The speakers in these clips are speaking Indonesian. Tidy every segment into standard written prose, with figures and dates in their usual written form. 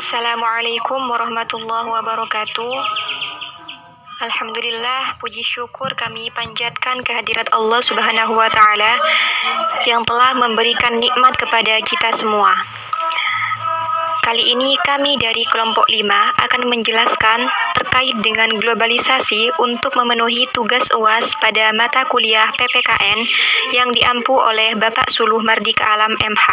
Assalamualaikum warahmatullahi wabarakatuh. Alhamdulillah, puji syukur kami panjatkan kehadirat Allah Subhanahu wa Ta'ala yang telah memberikan nikmat kepada kita semua. Kali ini kami dari kelompok 5 akan menjelaskan terkait dengan globalisasi untuk memenuhi tugas UAS pada mata kuliah PPKN yang diampu oleh Bapak Suluh Mardika Alam MH.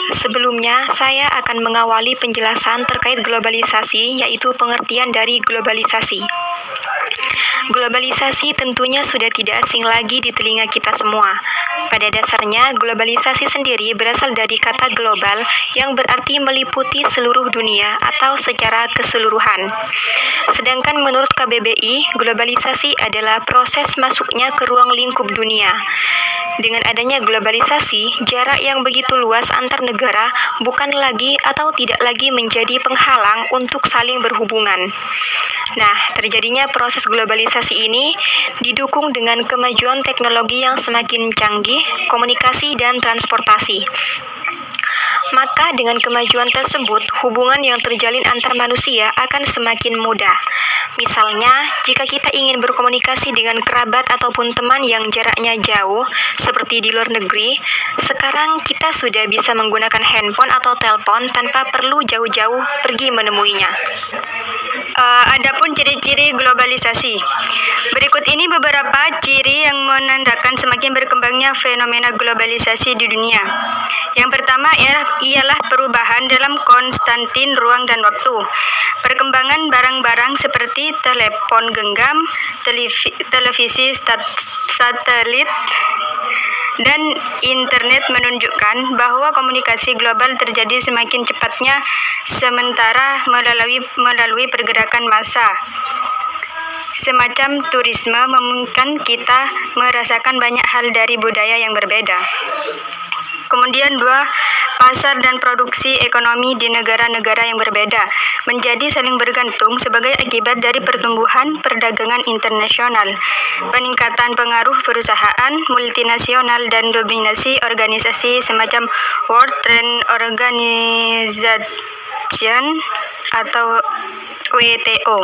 Sebelumnya, saya akan mengawali penjelasan terkait globalisasi, yaitu pengertian dari globalisasi. Globalisasi tentunya sudah tidak asing lagi di telinga kita semua. Pada dasarnya, globalisasi sendiri berasal dari kata global yang berarti meliputi seluruh dunia atau secara keseluruhan. Sedangkan menurut KBBI, globalisasi adalah proses masuknya ke ruang lingkup dunia. Dengan adanya globalisasi, jarak yang begitu luas antar negara bukan lagi atau tidak lagi menjadi penghalang untuk saling berhubungan. Nah, terjadinya proses globalisasi ini didukung dengan kemajuan teknologi yang semakin canggih, komunikasi dan transportasi. Maka dengan kemajuan tersebut, hubungan yang terjalin antar manusia akan semakin mudah. Misalnya, jika kita ingin berkomunikasi dengan kerabat ataupun teman yang jaraknya jauh, seperti di luar negeri, sekarang kita sudah bisa menggunakan handphone atau telepon tanpa perlu jauh-jauh pergi menemuinya. Adapun ciri-ciri globalisasi. Berikut ini beberapa ciri yang menandakan semakin berkembangnya fenomena globalisasi di dunia. Yang pertama ialah perubahan dalam konstantin ruang dan waktu. Perkembangan barang-barang seperti telepon genggam, televisi satelit, dan internet menunjukkan bahwa komunikasi global terjadi semakin cepatnya sementara melalui pergerakan massa. Semacam turisme memungkinkan kita merasakan banyak hal dari budaya yang berbeda. Kemudian 2, pasar dan produksi ekonomi di negara-negara yang berbeda menjadi saling bergantung sebagai akibat dari pertumbuhan perdagangan internasional, peningkatan pengaruh perusahaan multinasional dan dominasi organisasi semacam World Trade Organization atau WTO.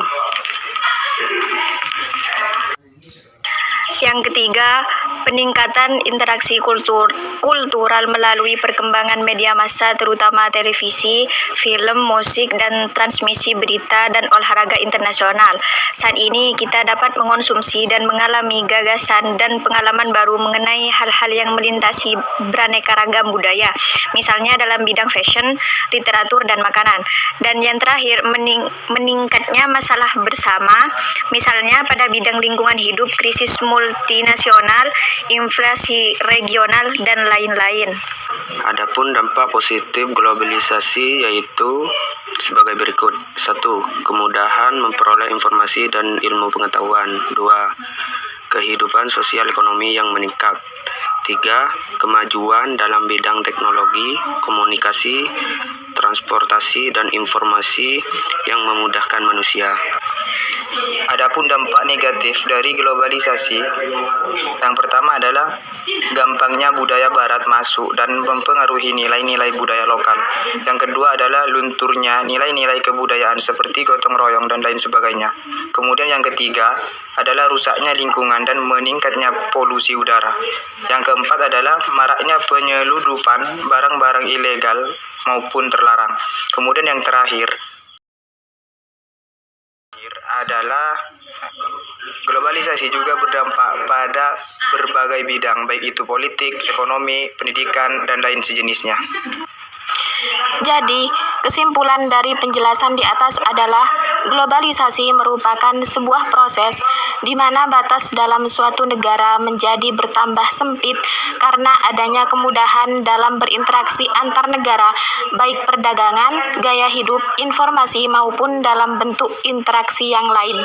Yang ketiga, peningkatan interaksi kultural melalui perkembangan media massa terutama televisi, film, musik, dan transmisi berita dan olahraga internasional. Saat ini kita dapat mengonsumsi dan mengalami gagasan dan pengalaman baru mengenai hal-hal yang melintasi beraneka ragam budaya, misalnya dalam bidang fashion, literatur, dan makanan. Dan yang terakhir, meningkatnya masalah bersama, misalnya pada bidang lingkungan hidup, krisis multinasional, inflasi regional, dan lain-lain. Adapun dampak positif globalisasi yaitu sebagai berikut. 1. Kemudahan memperoleh informasi dan ilmu pengetahuan. 2. Kehidupan sosial ekonomi yang meningkat. 3. Kemajuan dalam bidang teknologi, komunikasi, transportasi, dan informasi yang memudahkan manusia. Adapun dampak negatif dari globalisasi, yang pertama adalah gampangnya budaya barat masuk dan mempengaruhi nilai-nilai budaya lokal. Yang kedua adalah lunturnya nilai-nilai kebudayaan seperti gotong royong dan lain sebagainya. Kemudian yang ketiga adalah rusaknya lingkungan dan meningkatnya polusi udara. Yang keempat adalah maraknya penyeludupan barang-barang ilegal maupun terlarang. Kemudian yang terakhir adalah globalisasi juga berdampak pada berbagai bidang, baik itu politik, ekonomi, pendidikan, dan lain sejenisnya. Jadi, kesimpulan dari penjelasan di atas adalah globalisasi merupakan sebuah proses di mana batas dalam suatu negara menjadi bertambah sempit karena adanya kemudahan dalam berinteraksi antar negara, baik perdagangan, gaya hidup, informasi, maupun dalam bentuk interaksi yang lain.